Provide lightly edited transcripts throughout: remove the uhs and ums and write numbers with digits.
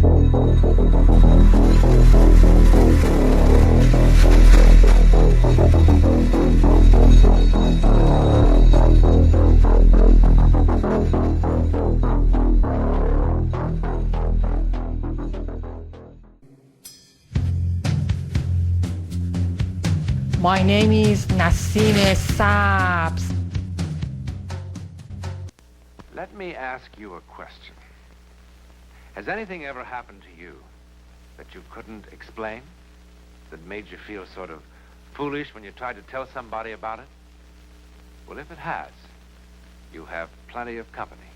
My name is Nassim Sabs. Let me ask you a question. Has anything ever happened to you that you couldn't explain? That made you feel sort of foolish when you tried to tell somebody about it? Well, if it has, you have plenty of company,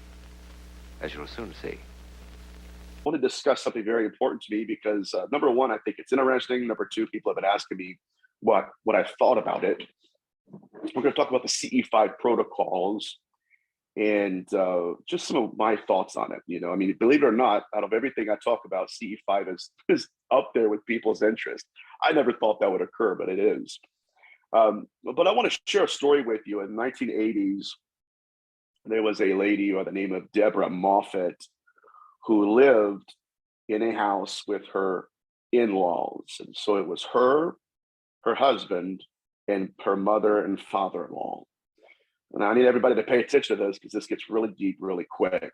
as you'll soon see. I want to discuss something very important to me because number one, I think it's interesting. Number two, people have been asking me what I thought about it. We're going to talk about the CE5 protocols and just some of my thoughts on it. You know, I mean, believe it or not, out of everything I talk about, CE5 is up there with people's interest. I never thought that would occur, but it is. But I want to share a story with you. In the 1980s, there was a lady by the name of Deborah Moffat who lived in a house with her in-laws. And so it was her husband, and her mother and father-in-law. And I need everybody to pay attention to this because this gets really deep really quick.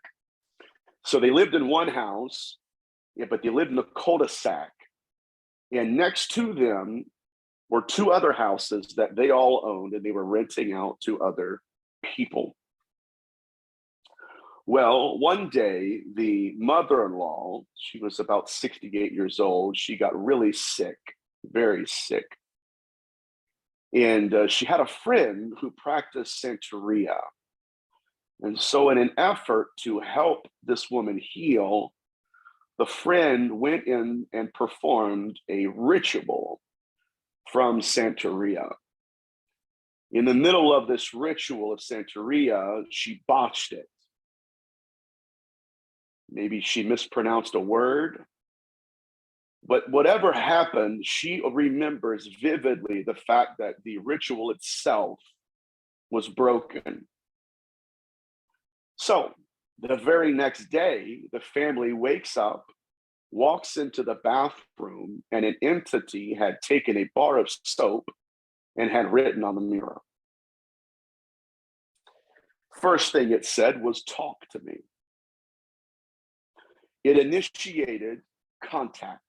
So they lived in one house, but they lived in a cul-de-sac. And next to them were two other houses that they all owned, and they were renting out to other people. Well, one day, the mother-in-law, she was about 68 years old, she got really sick, very sick. And she had a friend who practiced Santeria. And so in an effort to help this woman heal, the friend went in and performed a ritual from Santeria. In the middle of this ritual of Santeria, she botched it. Maybe she mispronounced a word. But whatever happened, she remembers vividly the fact that the ritual itself was broken. So the very next day, the family wakes up, walks into the bathroom, and an entity had taken a bar of soap and had written on the mirror. First thing it said was, "Talk to me." It initiated contact.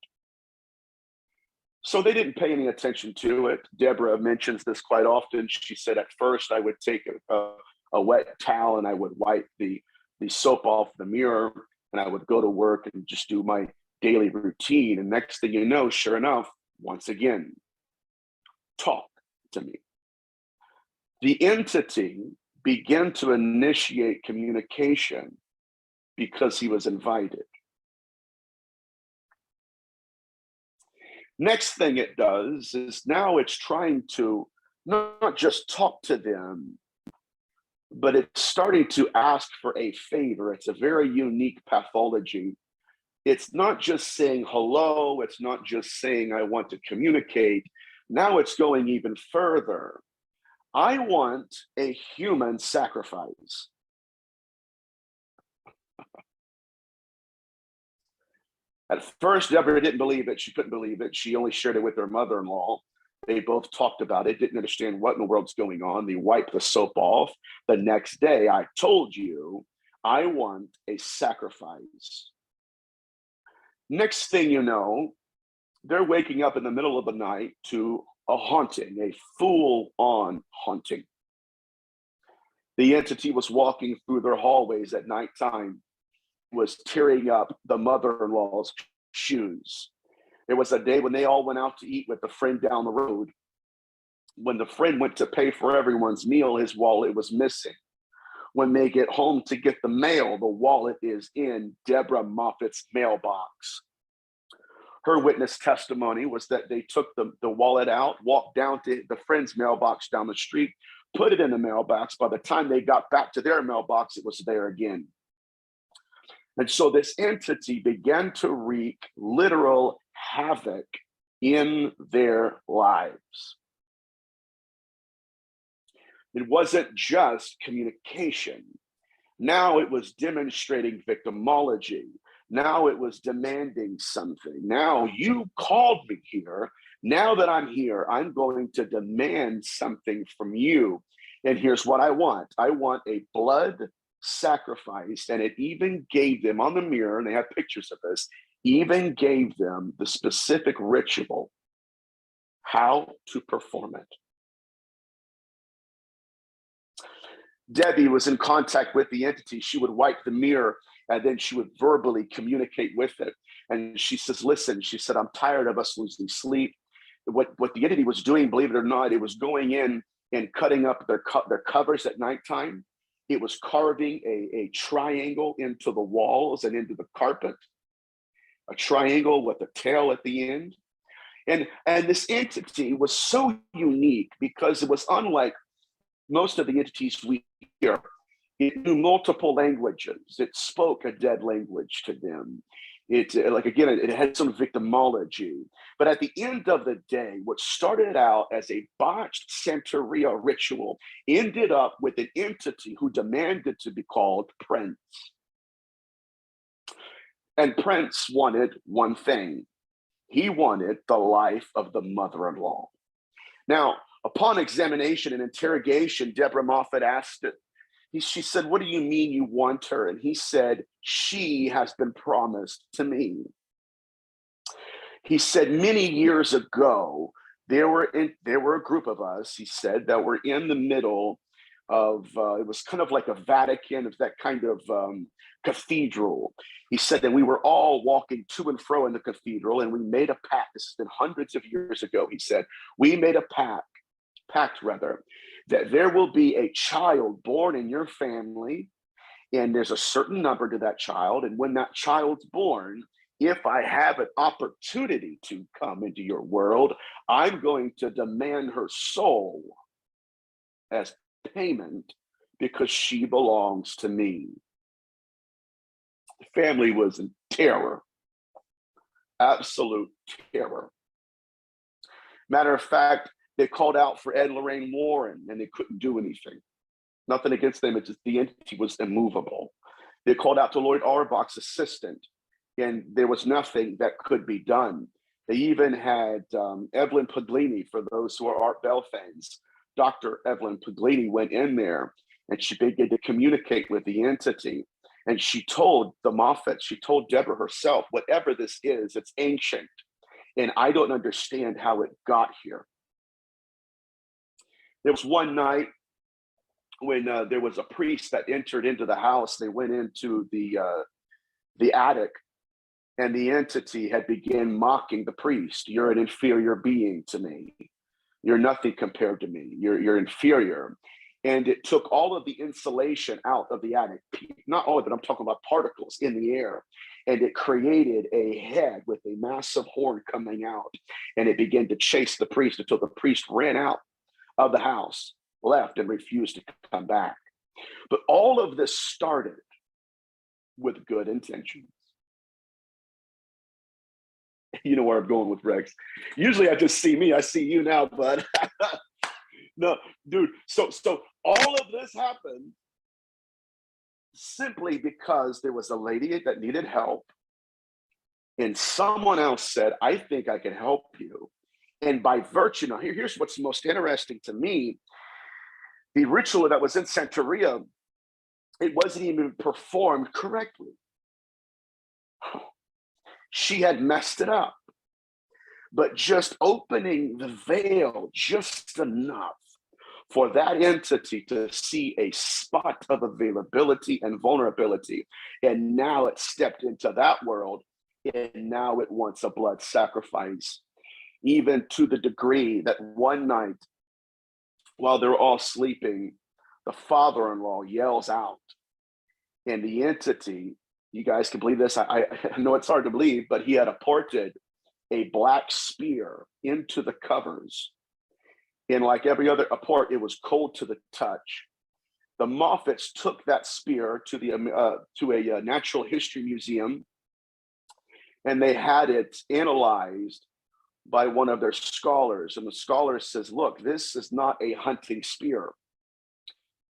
So they didn't pay any attention to it. Deborah mentions this quite often. She said, at first I would take a wet towel and I would wipe the soap off the mirror, and I would go to work and just do my daily routine. And next thing you know, sure enough, once again, talk to me. The entity began to initiate communication because he was invited. Next thing it does is now it's trying to not just talk to them, but it's starting to ask for a favor. It's a very unique pathology. It's not just saying hello. It's not just saying I want to communicate. Now it's going even further. I want a human sacrifice. At first, Deborah didn't believe it. She couldn't believe it. She only shared it with her mother-in-law. They both talked about it, didn't understand what in the world's going on. They wiped the soap off. The next day, I told you, I want a sacrifice. Next thing you know, they're waking up in the middle of the night to a haunting, a full-on haunting. The entity was walking through their hallways at nighttime, was tearing up the mother-in-law's shoes. There was a day when they all went out to eat with a friend down the road. When the friend went to pay for everyone's meal, his wallet was missing. When they get home to get the mail, the wallet is in Deborah Moffat's mailbox. Her witness testimony was that they took the wallet out, walked down to the friend's mailbox down the street, put it in the mailbox. By the time they got back to their mailbox, it was there again. And so this entity began to wreak literal havoc in their lives. It wasn't just communication. Now it was demonstrating victimology. Now it was demanding something. Now you called me here. Now that I'm here, I'm going to demand something from you. And here's what I want. I want a blood sacrifice. And it even gave them on the mirror, and they have pictures of this, even gave them the specific ritual, how to perform it. Debbie was in contact with the entity. She would wipe the mirror and then she would verbally communicate with it. And she says, listen, she said, I'm tired of us losing sleep. What the entity was doing, believe it or not, it was going in and cutting up their covers at nighttime. It was carving a triangle into the walls and into the carpet, a triangle with a tail at the end. And this entity was so unique because it was unlike most of the entities we hear. It knew multiple languages. It spoke a dead language to them. It had some victimology. But at the end of the day, what started out as a botched Santeria ritual ended up with an entity who demanded to be called Prince. And Prince wanted one thing. He wanted the life of the mother-in-law. Now, upon examination and interrogation, Deborah Moffat asked it. She said, what do you mean you want her? And he said, she has been promised to me. He said, many years ago, there were a group of us, he said, that were in the middle of, it was kind of like a Vatican, of that kind of cathedral. He said that we were all walking to and fro in the cathedral, and we made a pact. This has been hundreds of years ago, he said. We made a pact, that there will be a child born in your family, and there's a certain number to that child. And when that child's born, if I have an opportunity to come into your world, I'm going to demand her soul as payment because she belongs to me. The family was in terror, absolute terror. Matter of fact, they called out for Ed and Lorraine Warren, and they couldn't do anything. Nothing against them, it's just the entity was immovable. They called out to Lloyd Auerbach's assistant, and there was nothing that could be done. They even had Evelyn Puglini, for those who are Art Bell fans. Dr. Evelyn Puglini went in there, and she began to communicate with the entity. And she told the Moffat, she told Deborah herself, whatever this is, it's ancient, and I don't understand how it got here. There was one night when there was a priest that entered into the house. They went into the attic, and the entity had begun mocking the priest. You're an inferior being to me. You're nothing compared to me. You're inferior. And it took all of the insulation out of the attic. Not all of it, I'm talking about particles in the air. And it created a head with a massive horn coming out. And it began to chase the priest until the priest ran out of the house, left, and refused to come back. But all of this started with good intentions. You know where I'm going with Rex. Usually I just see me, I see you now, bud. No, dude, so all of this happened simply because there was a lady that needed help, and someone else said, I think I can help you. And by virtue, now here's what's most interesting to me. The ritual that was in Santeria, it wasn't even performed correctly. She had messed it up. But just opening the veil just enough for that entity to see a spot of availability and vulnerability. And now it stepped into that world, and now it wants a blood sacrifice. Even to the degree that one night, while they're all sleeping, the father-in-law yells out, and the entity, you guys can believe this, I know it's hard to believe, but he had apported a black spear into the covers. And like every other apport, it was cold to the touch. The Moffats took that spear to a natural history museum, and they had it analyzed by one of their scholars. And the scholar says, look, this is not a hunting spear.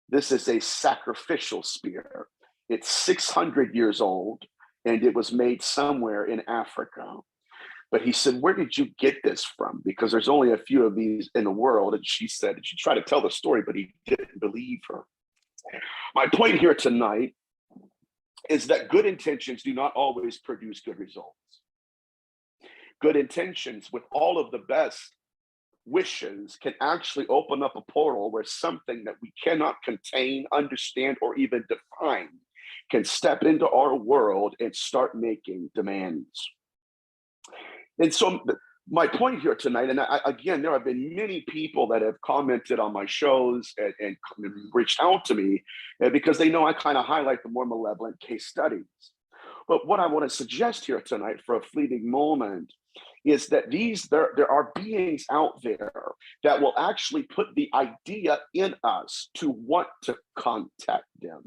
This is a sacrificial spear. It's 600 years old, and it was made somewhere in Africa. But he said, where did you get this from? Because there's only a few of these in the world. And she said, she tried to tell the story, but he didn't believe her. My point here tonight is that good intentions do not always produce good results. Good intentions with all of the best wishes can actually open up a portal where something that we cannot contain, understand, or even define can step into our world and start making demands. And so my point here tonight, and again, there have been many people that have commented on my shows and reached out to me because they know I kind of highlight the more malevolent case studies. But what I want to suggest here tonight for a fleeting moment is that there are beings out there that will actually put the idea in us to want to contact them.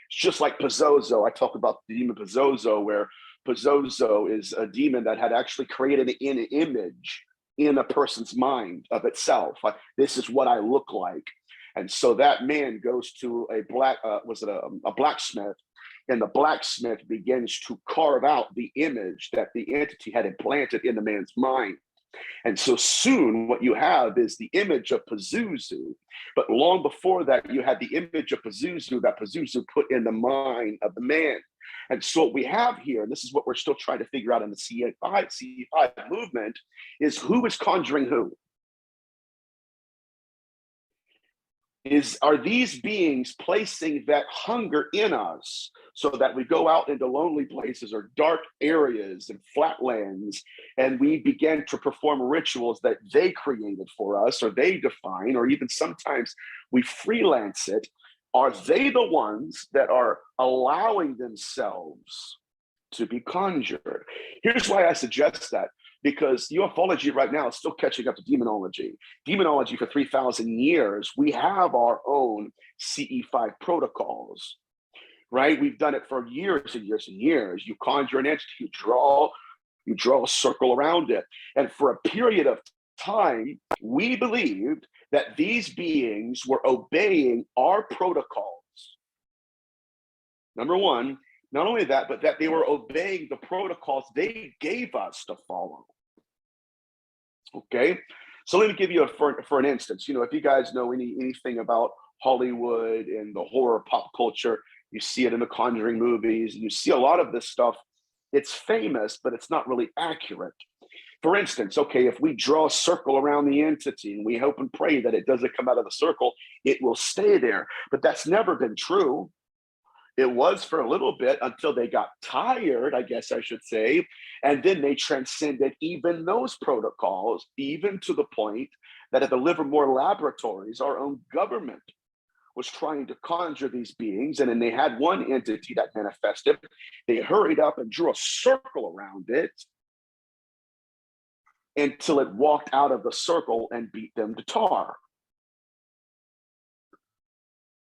It's just like Pazozo. I talk about the demon Pazozo, where Pazozo is a demon that had actually created an image in a person's mind of itself. Like, this is what I look like. And so that man goes to a blacksmith, and the blacksmith begins to carve out the image that the entity had implanted in the man's mind. And so soon what you have is the image of Pazuzu. But long before that, you had the image of Pazuzu that Pazuzu put in the mind of the man. And so what we have here, and this is what we're still trying to figure out in the CE5 movement, is who is conjuring who? Are these beings placing that hunger in us so that we go out into lonely places or dark areas and flatlands, and we begin to perform rituals that they created for us or they define, or even sometimes we freelance it? Are they the ones that are allowing themselves to be conjured? Here's why I suggest that. Because ufology right now is still catching up to demonology. Demonology for 3,000 years, we have our own CE5 protocols, right? We've done it for years and years and years. You conjure an entity, you draw a circle around it. And for a period of time, we believed that these beings were obeying our protocols. Number one, not only that, but that they were obeying the protocols they gave us to follow. Okay, so let me give you for an instance. If you guys know anything about Hollywood and the horror pop culture, you see it in the Conjuring movies, and you see a lot of this stuff. It's famous, but it's not really accurate. For instance, okay, if we draw a circle around the entity and we hope and pray that it doesn't come out of the circle, it will stay there. But that's never been true. It was for a little bit until they got tired, I guess I should say, and then they transcended even those protocols, even to the point that at the Livermore Laboratories, our own government was trying to conjure these beings, and then they had one entity that manifested. They hurried up and drew a circle around it until it walked out of the circle and beat them to tar.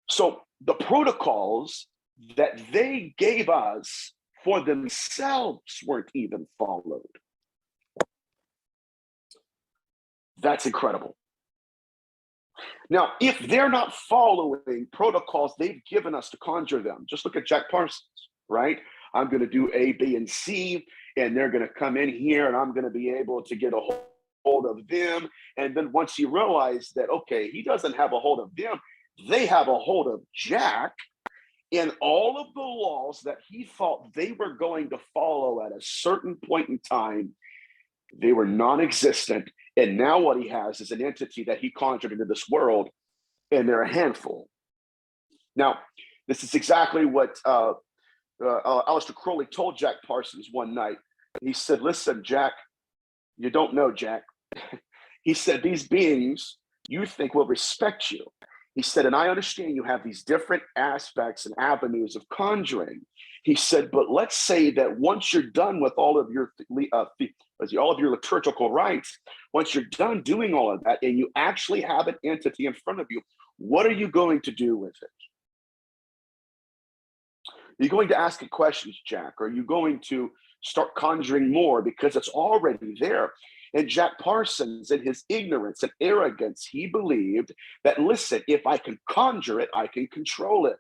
So the protocols that they gave us for themselves weren't even followed. That's incredible. Now, if they're not following protocols they've given us to conjure them, just look at Jack Parsons, right? I'm going to do A, B, and C, and they're going to come in here, and I'm going to be able to get a hold of them. And then once you realize that, okay, he doesn't have a hold of them, they have a hold of Jack, in all of the laws that he thought they were going to follow at a certain point in time, they were non-existent. And now what he has is an entity that he conjured into this world, and they're a handful. Now, this is exactly what Aleister Crowley told Jack Parsons one night. He said, listen, Jack, you don't know, Jack. He said, these beings you think will respect you. He said, and I understand you have these different aspects and avenues of conjuring. He said, but let's say that once you're done with all of your liturgical rites, once you're done doing all of that and you actually have an entity in front of you, what are you going to do with it? Are you going to ask it questions, Jack? Or are you going to start conjuring more because it's already there? And Jack Parsons, in his ignorance and arrogance, he believed that, listen, if I can conjure it, I can control it.